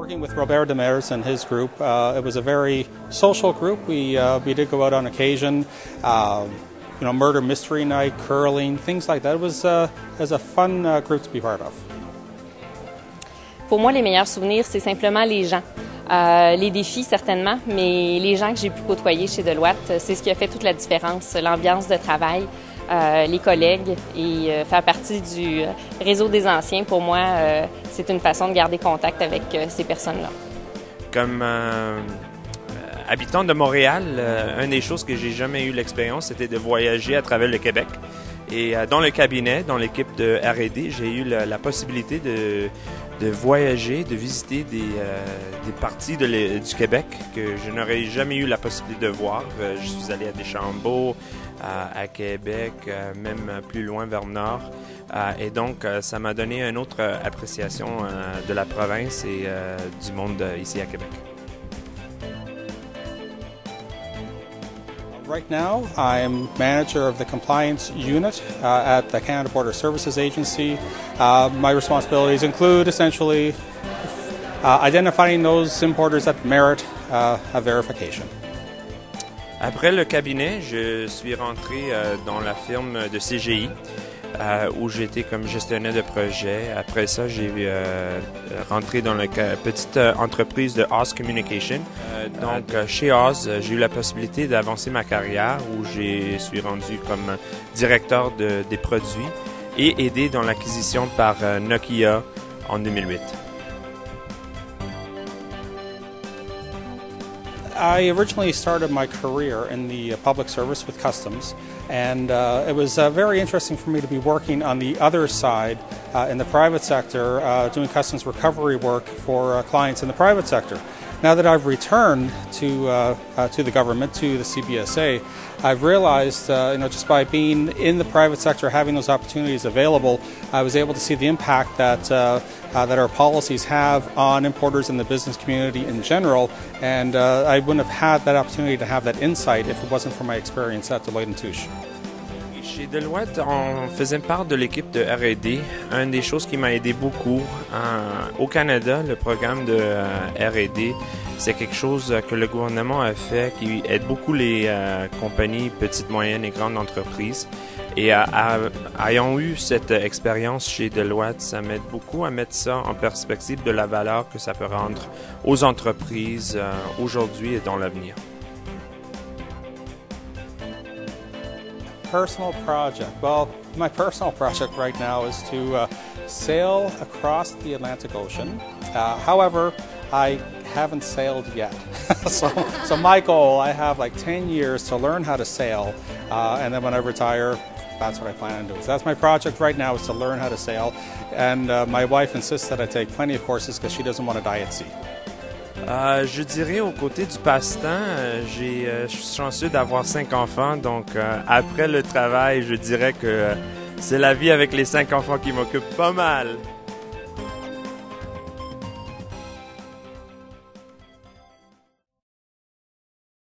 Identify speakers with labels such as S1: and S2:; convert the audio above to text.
S1: Working with Robert Demers and his group, it was a very social group. We did go out on occasion, murder mystery night, curling, things like that. It was a fun group to be part of.
S2: Pour moi, les meilleurs souvenirs, c'est simplement les gens. Les défis, certainement, mais les gens que j'ai pu côtoyer chez Deloitte, c'est ce qui a fait toute la différence. L'ambiance de travail, les collègues et faire partie du réseau des anciens, pour moi, c'est une façon de garder contact avec ces personnes-là.
S3: Comme habitant de Montréal, une des choses que j'ai jamais eu l'expérience, c'était de voyager à travers le Québec. Et dans le cabinet, dans l'équipe de R&D, j'ai eu la possibilité de voyager, de visiter des parties du Québec que je n'aurais jamais eu la possibilité de voir. Je suis allé à Deschambault, à Québec, même plus loin vers le nord. Et donc, ça m'a donné une autre appréciation de la province et du monde ici à Québec.
S1: Right now, I'm manager of the compliance unit at the Canada Border Services Agency. My responsibilities include essentially identifying those importers that merit a verification.
S3: Après le cabinet, je suis rentré dans la firme de CGI où j'étais comme gestionnaire de projet. Après ça, j'ai rentré dans la petite entreprise de Oz Communication. Chez Oz, j'ai eu la possibilité d'avancer ma carrière où je suis rendu comme directeur des produits et aidé dans l'acquisition par Nokia en 2008.
S1: I originally started my career in the public service with Customs, and it was very interesting for me to be working on the other side in the private sector, doing customs recovery work for clients in the private sector. Now that I've returned to the government, to the CBSA, I've realized, just by being in the private sector, having those opportunities available, I was able to see the impact that our policies have on importers in the business community in general, and I wouldn't have had that opportunity to have that insight if it wasn't for my experience at Deloitte & Touche.
S3: Chez Deloitte, on faisait part de l'équipe de R&D. Une des choses qui m'a aidé beaucoup au Canada, le programme de R&D, c'est quelque chose que le gouvernement a fait qui aide beaucoup les compagnies, petites, moyennes et grandes entreprises. Et ayant eu cette expérience chez Deloitte, ça m'aide beaucoup à mettre ça en perspective de la valeur que ça peut rendre aux entreprises aujourd'hui et dans l'avenir.
S1: Personal project. Well, my personal project right now is to sail across the Atlantic Ocean. However, I haven't sailed yet. so my goal, I have like 10 years to learn how to sail, and then when I retire, that's what I plan on doing. So that's my project right now, is to learn how to sail. And my wife insists that I take plenty of courses because she doesn't want to die at sea.
S3: Je dirais au côté du passe-temps, je suis chanceux d'avoir 5 enfants, donc après le travail, je dirais que c'est la vie avec les 5 enfants qui m'occupe pas mal.